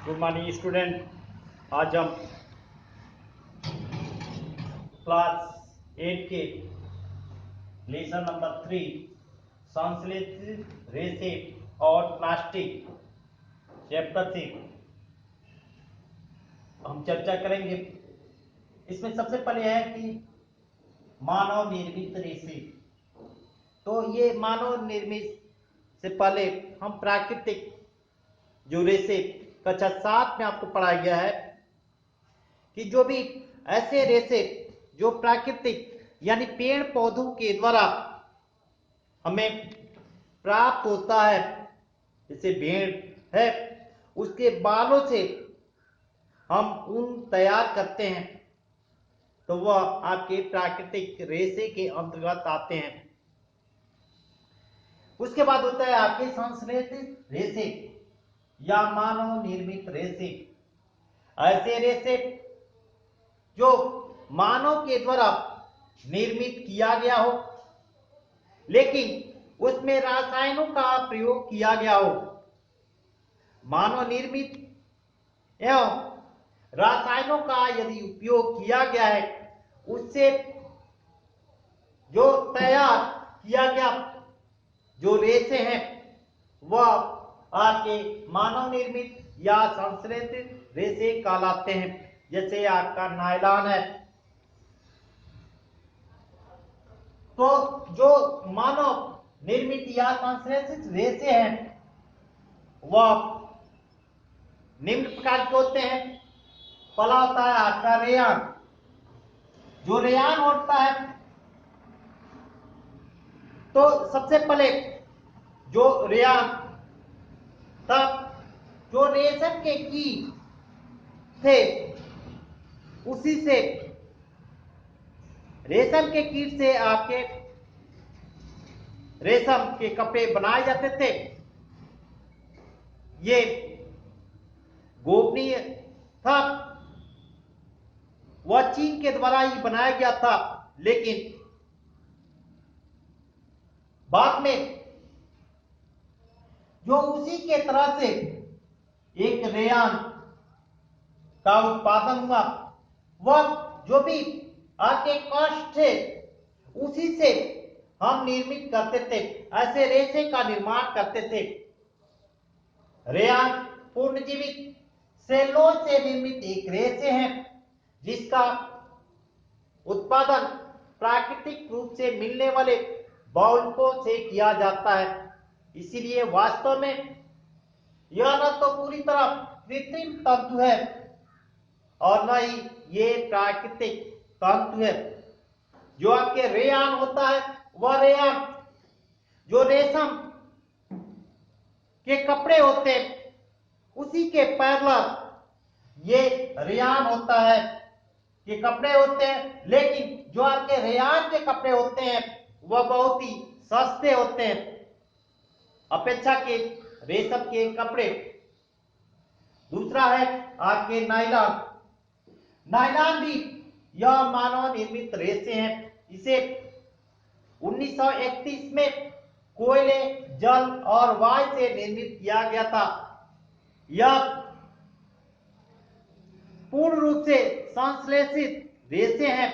Good morning student. आज हम class 8 के लेसन नंबर 3 संश्लेषित रेशे और प्लास्टिक चैप्टर से हम चर्चा करेंगे। इसमें सबसे पहले है कि मानव निर्मित रेशे। तो ये मानव निर्मित से पहले हम प्राकृतिक जो रेशे कक्षा 7 में आपको पढ़ाया गया है कि जो भी ऐसे रेशे जो प्राकृतिक यानी पेड़ पौधों के द्वारा हमें प्राप्त होता है, जैसे भेड़ है उसके बालों से हम ऊन तैयार करते हैं, तो वह आपके प्राकृतिक रेशे के अंतर्गत आते हैं। उसके बाद होता है आपके संश्लेषित रेशे या मानव निर्मित रेशे। ऐसे रेशे जो मानव के द्वारा निर्मित किया गया हो, लेकिन उसमें रासायनों का प्रयोग किया गया हो। मानव निर्मित एवं रासायनों का यदि उपयोग किया गया है, उससे जो तैयार किया गया जो रेशे हैं वह आपके मानव निर्मित या संश्लेषित रेशे कहलाते हैं। जैसे आपका नायलॉन है, तो जो मानव निर्मित या संश्लेषित रेशे हैं वह निम्न प्रकार के होते हैं। पहला होता है आपका रेयान। जो रेयान होता है, तो सबसे पहले जो रेयान तब जो रेशम के कीट थे, उसी से रेशम के कीट से आपके रेशम के कपड़े बनाए जाते थे। ये गोपनीय था, वह चीन के द्वारा ही बनाया गया था, लेकिन बाद में जो उसी के तरह से एक रेयान का उत्पादन हुआ, वह जो भी आपके काष्ठ थे उसी से हम निर्मित करते थे, ऐसे रेशे का निर्माण करते थे। रेयान पूर्णजीवित सेलों से निर्मित एक रेशे है जिसका उत्पादन प्राकृतिक रूप से मिलने वाले बहुलकों से किया जाता है। इसीलिए वास्तव में यह न तो पूरी तरह कृत्रिम तंतु है और न ही ये प्राकृतिक तंतु है। जो आपके रेयान होता है, वह रेयान जो रेशम के कपड़े होते हैं उसी के पैरेलल ये रेयान होता है के कपड़े होते हैं, लेकिन जो आपके रेयान के कपड़े होते हैं वह बहुत ही सस्ते होते हैं अपेक्षा के रेशम के कपड़े। दूसरा है आपके नायलॉन। नायलॉन भी यह मानव निर्मित रेशे हैं। इसे 1931 में कोयले, जल और वायु से निर्मित किया गया था। यह पूर्ण रूप से संश्लेषित रेशे हैं।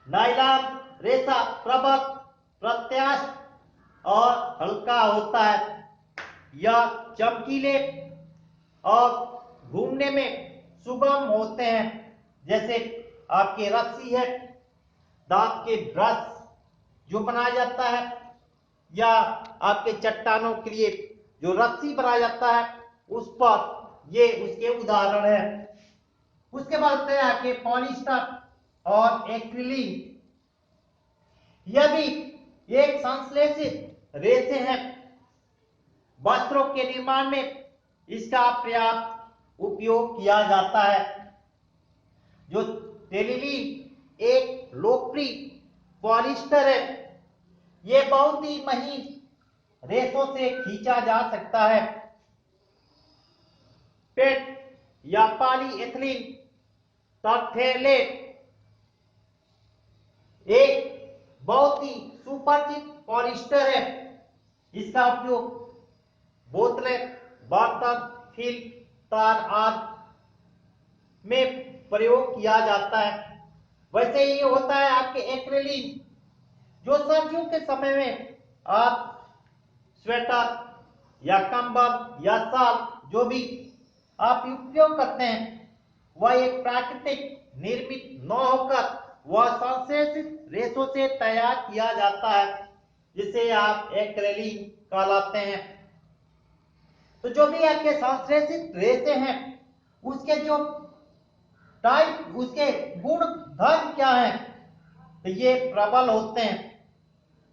नायलॉन रेशा प्रबल, प्रत्यास्थ और हल्का होता है। यह चमकीले और घूमने में सुगम होते हैं। जैसे आपके रस्सी है, दांत के ब्रश जो बनाया जाता है, या आपके चट्टानों के लिए जो रस्सी बनाया जाता है, उस पर ये उसके उदाहरण है। उसके बाद होते हैं आपके पॉलिस्टर और एक्रिलिक। यह भी एक संश्लेषित रेशे है। वस्त्रों के निर्माण में इसका पर्याप्त उपयोग किया जाता है। जो टेरिलीन एक लोकप्रिय पॉलिस्टर है, यह बहुत ही महीन रेशों से खींचा जा सकता है। पेट या पॉलीएथिलीन टरफेलेट एक बहुत ही सुपरिचित पॉलिस्टर है। इसका उपयोग बोतलें, बर्तन, फिल्म तार आदि में प्रयोग किया जाता है। वैसे ही होता है आपके एक्रेलिन, जो सर्दियों के समय में आप स्वेटर या कंबल या शाल जो भी आप उपयोग करते हैं, वह एक प्राकृतिक निर्मित न होकर वह संश्लेषित रेशों से तैयार किया जाता है, जिसे आप एक्रेलिन कहलाते हैं। तो जो भी आपके संश्लेषित रेशे हैं, उसके जो टाइप, उसके गुण धर्म क्या है, तो ये प्रबल होते हैं,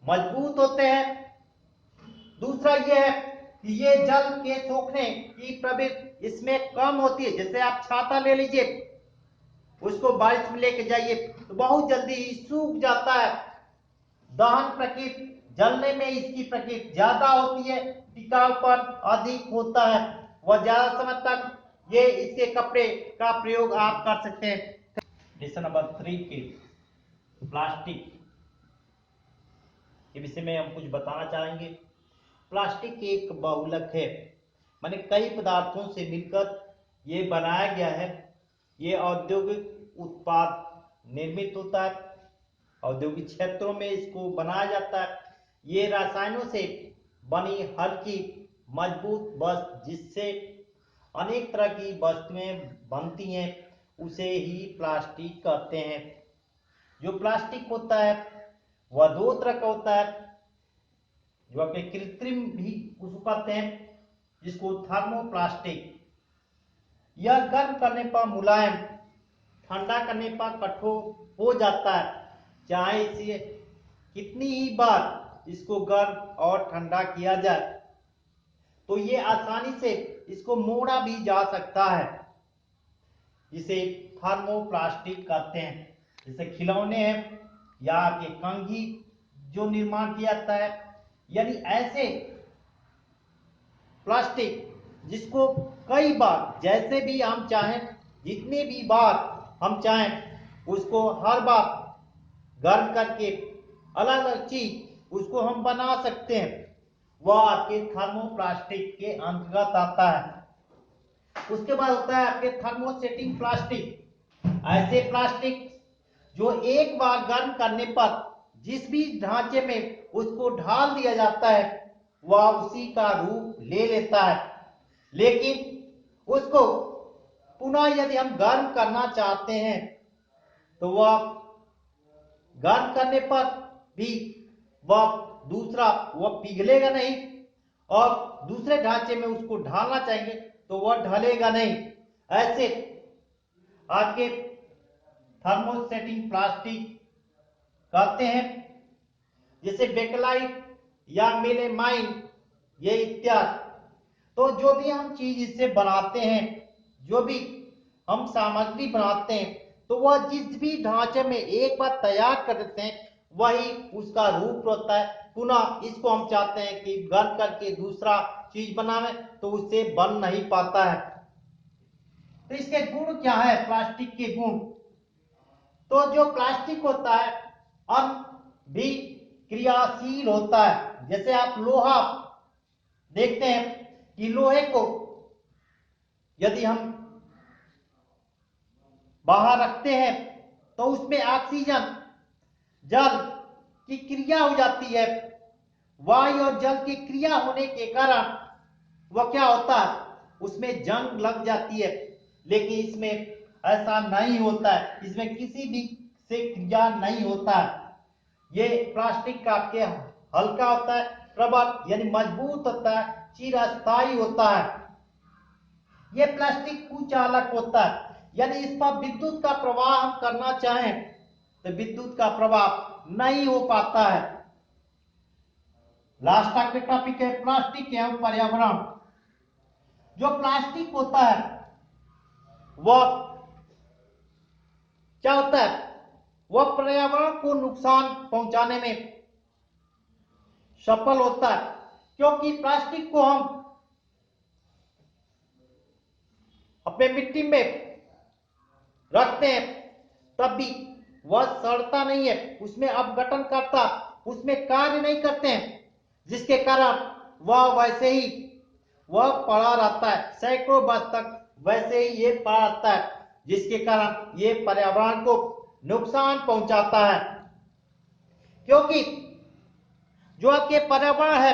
मजबूत होते हैं। दूसरा ये है कि ये जल के सोखने की प्रवृत्ति इसमें कम होती है। जैसे आप छाता ले लीजिए, उसको बारिश में लेके जाइए तो बहुत जल्दी ही सूख जाता है। दहन प्रकृति, जलने में इसकी प्रकृति ज्यादा होती है, टिकाऊपन अधिक होता है, वह ज्यादा समय तक ये इसके कपड़े का प्रयोग आप कर सकते हैं। लेसन नंबर 3 के प्लास्टिक के विषय में हम कुछ बताना चाहेंगे। प्लास्टिक एक बहुलक है, माने कई पदार्थों से मिलकर ये बनाया गया है। ये औद्योगिक उत्पाद निर्मित होता है, औद्योगिक क्षेत्रों में इसको बनाया जाता है। ये रसायनों से बनी हल्की मजबूत वस्तु, जिससे अनेक तरह की वस्तुएं बनती हैं, उसे ही प्लास्टिक कहते हैं। जो प्लास्टिक होता है वह दो तरह का होता है, जो आपके कृत्रिम भी उसको कहते हैं, जिसको थर्मोप्लास्टिक। यह गर्म करने पर मुलायम, ठंडा करने पर कठोर हो जाता है। चाहे इसे कितनी ही बार इसको गर्म और ठंडा किया जाए, तो ये आसानी से इसको मोड़ा भी जा सकता है, जिसे थर्मोप्लास्टिक कहते हैं। जैसे खिलौने हैं या के कंघी जो निर्माण किया जाता है, यानी ऐसे प्लास्टिक जिसको कई बार, जैसे भी हम चाहें, जितने भी बार हम चाहें, उसको हर बार गर्म करके अलग अलग चीज उसको हम बना सकते हैं, वह आपके थर्मोप्लास्टिक के अंतर्गत आता है। उसके बाद होता है आपके थर्मोसेटिंग प्लास्टिक। ऐसे प्लास्टिक जो एक बार गर्म करने पर जिस भी ढांचे में उसको ढाल दिया जाता है, वह उसी का रूप ले लेता है। लेकिन उसको पुनः यदि हम गर्म करना चाहते हैं, तो वह गर्म करने पर भी वह पिघलेगा नहीं, और दूसरे ढांचे में उसको ढालना चाहेंगे तो वह ढलेगा नहीं। ऐसे आपके थर्मोसेटिंग प्लास्टिक कहते हैं, जैसे बेकलाइट या मेलेमाइन, ये इत्यादि। तो जो भी हम चीज इससे बनाते हैं, जो भी हम सामग्री बनाते हैं, तो वह जिस भी ढांचे में एक बार तैयार कर देते हैं, वही उसका रूप होता है। पुनः इसको हम चाहते हैं कि गर्म करके दूसरा चीज बनावे, तो उससे बन नहीं पाता है। तो इसके गुण क्या है, प्लास्टिक के गुण? तो जो प्लास्टिक होता है भी क्रियाशील होता है। जैसे आप लोहा देखते हैं कि लोहे को यदि हम बाहर रखते हैं, तो उसमें ऑक्सीजन जल की क्रिया हो जाती है। वायु और जल की क्रिया होने के कारण वह क्या होता है, उसमें जंग लग जाती है। लेकिन इसमें ऐसा नहीं होता है, इसमें किसी भी से क्रिया नहीं होता है। ये प्लास्टिक का आपके हल्का होता है, प्रबल यानी मजबूत होता है, चिरस्थायी होता है। ये प्लास्टिक कुचालक होता है, यानी इस पर विद्युत का प्रवाह हम करना चाहें तो विद्युत का प्रवाह नहीं हो पाता है। लास्ट आपके टॉपिक है प्लास्टिक एवं पर्यावरण। जो प्लास्टिक होता है वह क्या होता है, वह पर्यावरण को नुकसान पहुंचाने में सफल होता है, क्योंकि प्लास्टिक को हम अपने मिट्टी में रखते हैं तब भी वह सड़ता नहीं है, उसमें अपघटन करता, उसमें कार्य नहीं करते हैं, जिसके कारण वह वैसे ही वह पड़ा रहता है, सैकड़ों वर्ष तक वैसे ही ये पड़ता है, जिसके कारण ये पर्यावरण को नुकसान पहुंचाता है। क्योंकि जो आपके पर्यावरण है,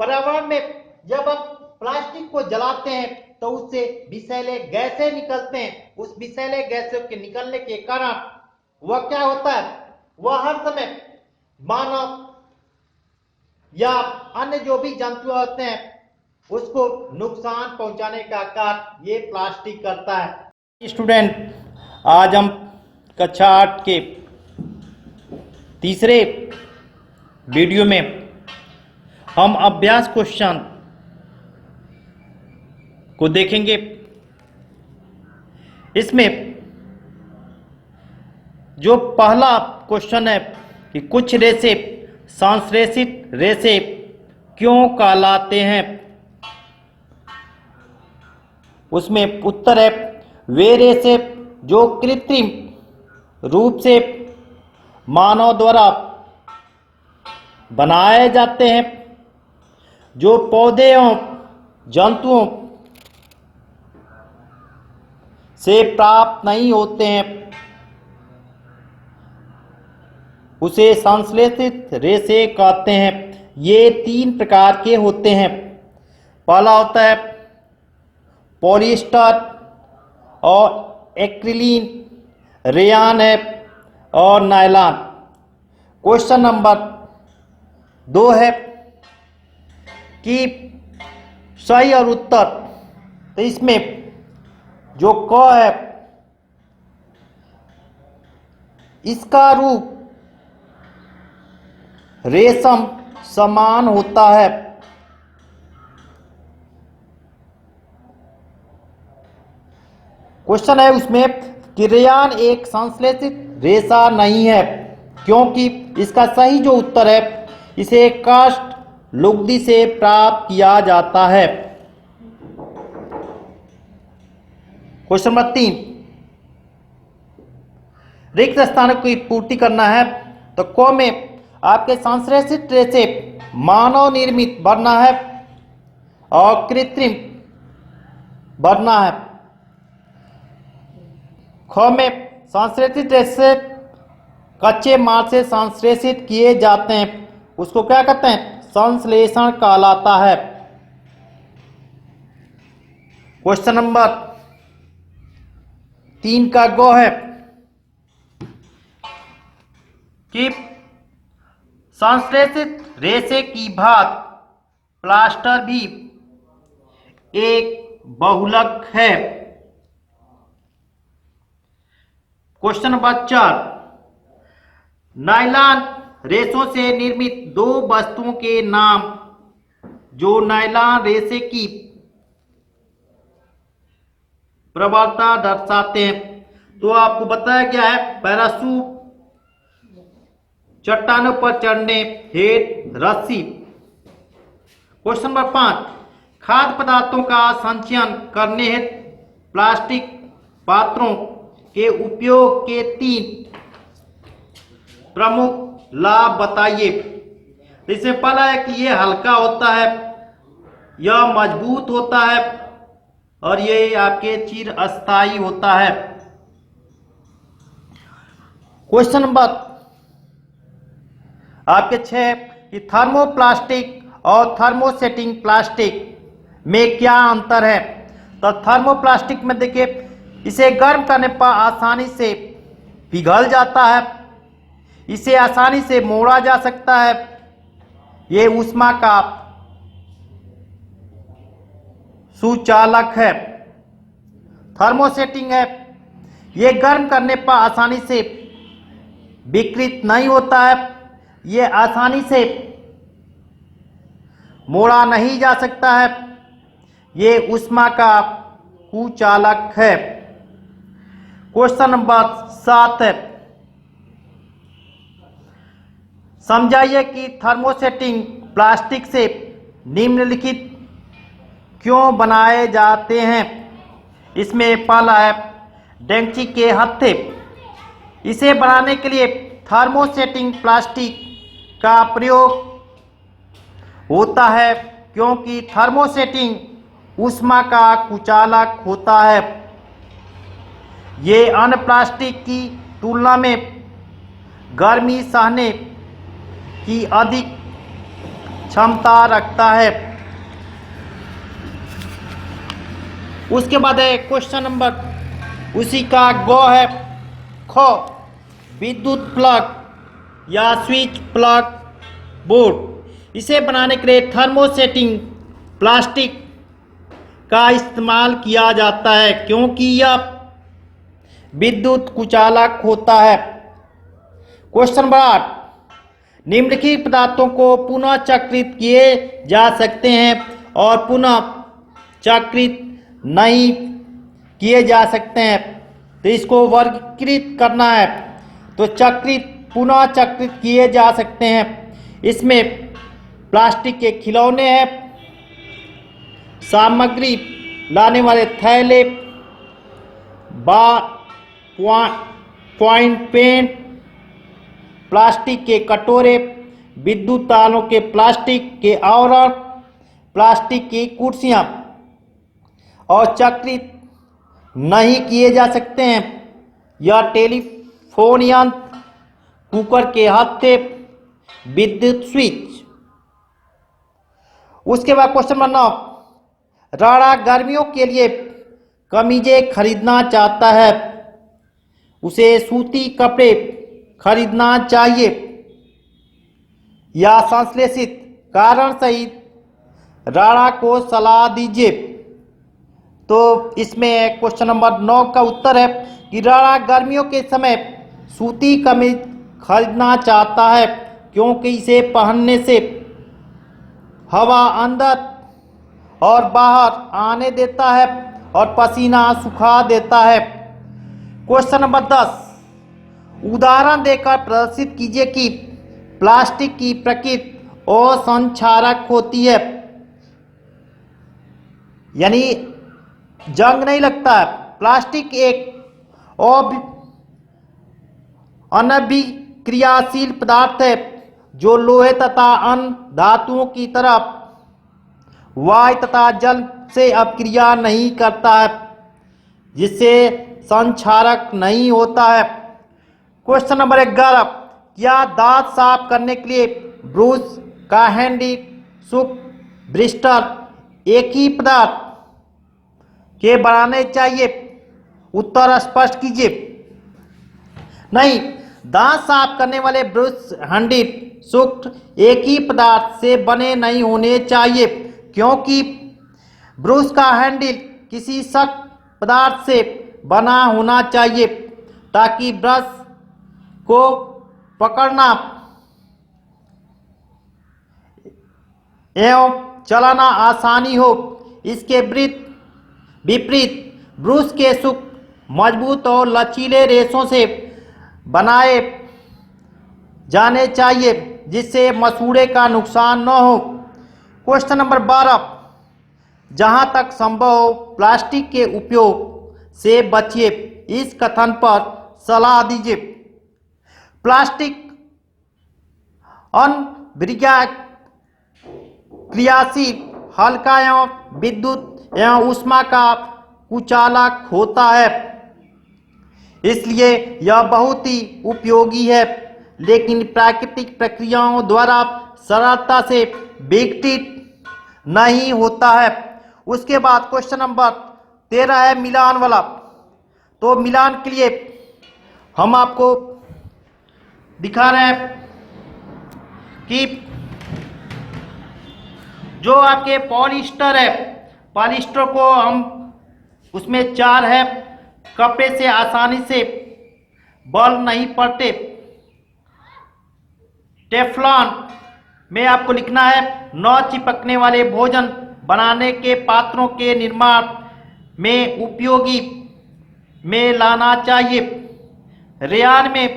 पर्यावरण में जब आप प्लास्टिक को जलाते हैं तो उससे विषैले गैसें निकलते हैं। उस विषैले गैसों के निकलने के कारण वह क्या होता है, वह हर समय मानव या अन्य जो भी जंतु होते हैं उसको नुकसान पहुंचाने का कार्य ये प्लास्टिक करता है। स्टूडेंट, आज हम कक्षा 8 के तीसरे वीडियो में हम अभ्यास क्वेश्चन को देखेंगे। इसमें जो पहला क्वेश्चन है कि कुछ रेशे संश्लेषित रेशे क्यों कहलाते हैं, उसमें उत्तर है वे रेशे जो कृत्रिम रूप से मानव द्वारा बनाए जाते हैं, जो पौधे एवं जंतुओं से प्राप्त नहीं होते हैं, उसे संश्लेषित रेशे कहते हैं। ये 3 प्रकार के होते हैं। पहला होता है पॉलिएस्टर और एक्रिलीन, रेयान है और नायलॉन। क्वेश्चन नंबर 2 है कि सही और उत्तर, तो इसमें जो क है इसका रूप रेशम समान होता है। क्वेश्चन है उसमें कि रेयान एक संश्लेषित रेशा नहीं है, क्योंकि इसका सही जो उत्तर है इसे काष्ठ लुगदी से प्राप्त किया जाता है। क्वेश्चन नंबर 3, रिक्त स्थानों की पूर्ति करना है। तो क में आपके संश्लेषित रेशे मानव निर्मित बनना है और कृत्रिम बनना है। ख में संश्लेषित रेशे कच्चे माल से संश्लेषित किए जाते हैं, उसको क्या कहते हैं, संश्लेषण कहलाता है। क्वेश्चन नंबर 3 का ग है कि संश्लेषित रेशे की भात प्लास्टर भी एक बहुलक है। क्वेश्चन नंबर 4, नायलॉन रेशों से निर्मित 2 वस्तुओं के नाम जो नायलॉन रेशे की प्रबलता दर्शाते हैं। तो आपको बताया गया है पैराशूट, चट्टानों पर चढ़ने हेतु रस्सी। क्वेश्चन नंबर 5, खाद्य पदार्थों का संचयन करने हेतु प्लास्टिक पात्रों के उपयोग के 3 प्रमुख लाभ बताइए। इसमें पहला है कि यह हल्का होता है, यह मजबूत होता है और ये आपके चिरस्थायी होता है। क्वेश्चन नंबर आपके 6 कि थर्मोप्लास्टिक और थर्मोसेटिंग प्लास्टिक में क्या अंतर है। तो थर्मोप्लास्टिक में देखिए इसे गर्म करने पर आसानी से पिघल जाता है, इसे आसानी से मोड़ा जा सकता है, ये ऊष्मा का सुचालक है। थर्मोसेटिंग है, ये गर्म करने पर आसानी से विकृत नहीं होता है, ये आसानी से मोड़ा नहीं जा सकता है, ये ऊष्मा का कुचालक है। क्वेश्चन नंबर 7 है, समझाइए कि थर्मोसेटिंग प्लास्टिक से निम्नलिखित क्यों बनाए जाते हैं। इसमें पहला है डेंची के हत्थे। इसे बनाने के लिए थर्मोसेटिंग प्लास्टिक का प्रयोग होता है, क्योंकि थर्मोसेटिंग ऊष्मा का कुचालक होता है। ये अन्य प्लास्टिक की तुलना में गर्मी सहने की अधिक क्षमता रखता है। उसके बाद है क्वेश्चन नंबर उसी का गो है खो, विद्युत प्लग या स्विच प्लग बोर्ड। इसे बनाने के लिए थर्मोसेटिंग प्लास्टिक का इस्तेमाल किया जाता है क्योंकि यह विद्युत कुचालक होता है। क्वेश्चन नंबर 8, निम्नलिखित पदार्थों को पुनः चक्रित किए जा सकते हैं और पुनः चक्रित नहीं किए जा सकते हैं, तो इसको वर्गीकृत करना है। तो पुनः चक्रित किए जा सकते हैं। इसमें प्लास्टिक के खिलौने हैं, सामग्री लाने वाले थैले, पॉइंट पेन, प्लास्टिक के कटोरे, विद्युत तारों के प्लास्टिक के आवरण, प्लास्टिक की कुर्सियां, और चक्रित नहीं किए जा सकते हैं यह टेलीफोन यंत्र, कुकर के हत्थे, विद्युत स्विच। उसके बाद क्वेश्चन नंबर 9, राणा गर्मियों के लिए कमीजें खरीदना चाहता है, उसे सूती कपड़े खरीदना चाहिए या संश्लेषित कारण सहित राणा को सलाह दीजिए। तो इसमें क्वेश्चन नंबर 9 का उत्तर है कि राणा गर्मियों के समय सूती कमीज खरीदना चाहता है क्योंकि इसे पहनने से हवा अंदर और बाहर आने देता है और पसीना सुखा देता है। क्वेश्चन नंबर 10, उदाहरण देकर प्रदर्शित कीजिए कि प्लास्टिक की प्रकृति असंक्षारक होती है, यानी जंग नहीं लगता है। प्लास्टिक एक अनभिक्रियाशील पदार्थ है जो लोहे तथा अन्य धातुओं की तरह वायु तथा जल से अपक्रिया नहीं करता है, जिससे संक्षारक नहीं होता है। क्वेश्चन नंबर 11, क्या दांत साफ करने के लिए ब्रश का हैंडल, सुक, ब्रिस्टल एक ही पदार्थ के बनाने चाहिए? उत्तर स्पष्ट कीजिए। नहीं, दांत साफ करने वाले ब्रश हैंडल, सुक एक ही पदार्थ से बने नहीं होने चाहिए क्योंकि ब्रश का हैंडल किसी सख्त पदार्थ से बना होना चाहिए ताकि ब्रश को पकड़ना एवं चलाना आसानी हो। इसके विपरीत ब्रश के सुक मजबूत और लचीले रेशों से बनाए जाने चाहिए जिससे मसूड़े का नुकसान न हो। क्वेश्चन नंबर 12, जहां तक संभव हो प्लास्टिक के उपयोग से बचिए, इस कथन पर सलाह दीजिए। प्लास्टिक क्रियाशील, हल्का एवं विद्युत एवं ऊष्मा का कुचालक होता है, इसलिए यह बहुत ही उपयोगी है, लेकिन प्राकृतिक प्रक्रियाओं द्वारा सरलता से विघटित नहीं होता है। उसके बाद क्वेश्चन नंबर 13 है मिलान वाला। तो मिलान के लिए हम आपको दिखा रहे हैं कि जो आपके पॉलिस्टर है, पॉलिस्टर को हम उसमें 4 है, कपड़े से आसानी से बल नहीं पड़ते। टेफ्लॉन में आपको लिखना है न चिपकने वाले भोजन बनाने के पात्रों के निर्माण में उपयोगी में लाना चाहिए। रेयान में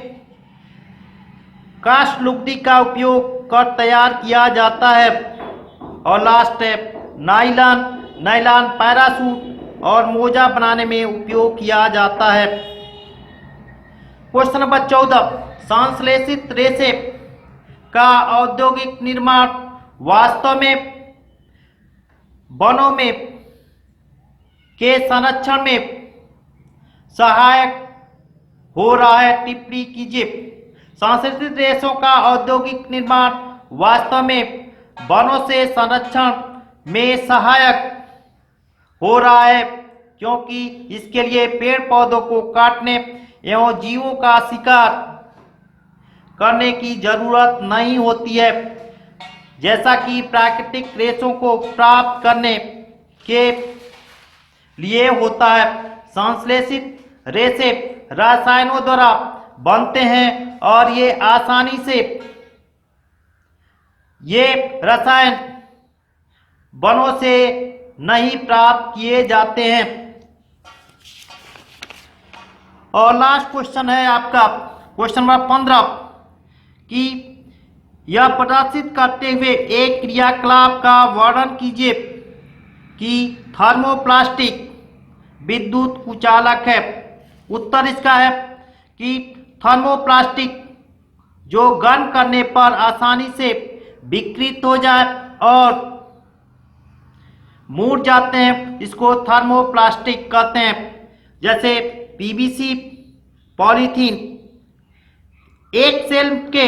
कास्ट लुगदी का उपयोग कर तैयार किया जाता है। और लास्ट है नायलॉन पैरासूट और मोजा बनाने में उपयोग किया जाता है। क्वेश्चन नंबर 14, संश्लेषित रेशे का औद्योगिक निर्माण वास्तव में वनों में के संरक्षण में सहायक हो रहा है। टिप्पणी कीजिए। संश्लेषित रेशों का औद्योगिक निर्माण वास्तव में वनों से संरक्षण में सहायक हो रहा है, क्योंकि इसके लिए पेड़ पौधों को काटने एवं जीवों का शिकार करने की जरूरत नहीं होती है, जैसा कि प्राकृतिक रेशों को प्राप्त करने के लिए होता है। संश्लेषित रेशे रसायनों द्वारा बनते हैं और ये रसायन वनों से नहीं प्राप्त किए जाते हैं। और लास्ट क्वेश्चन है आपका क्वेश्चन नंबर 15 कि यह प्रदर्शित करते हुए एक क्रियाकलाप का वर्णन कीजिए कि थर्मोप्लास्टिक विद्युत कुचालक है। उत्तर इसका है कि थर्मोप्लास्टिक जो गर्म करने पर आसानी से विकृत हो जाए और मुड़ जाते हैं, इसको थर्मोप्लास्टिक कहते हैं। जैसे पीवीसी, पॉलीथीन एक सेल के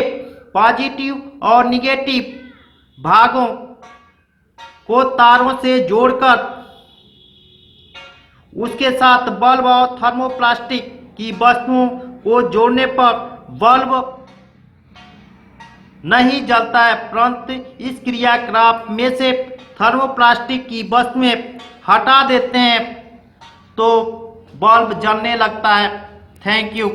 पॉजिटिव और निगेटिव भागों को तारों से जोड़कर उसके साथ बल्ब और थर्मोप्लास्टिक की वस्तुओं को जोड़ने पर बल्ब नहीं जलता है, परंतु इस क्रियाकलाप में से थर्मोप्लास्टिक की वस्तुएं हटा देते हैं तो बल्ब जलने लगता है। Thank you.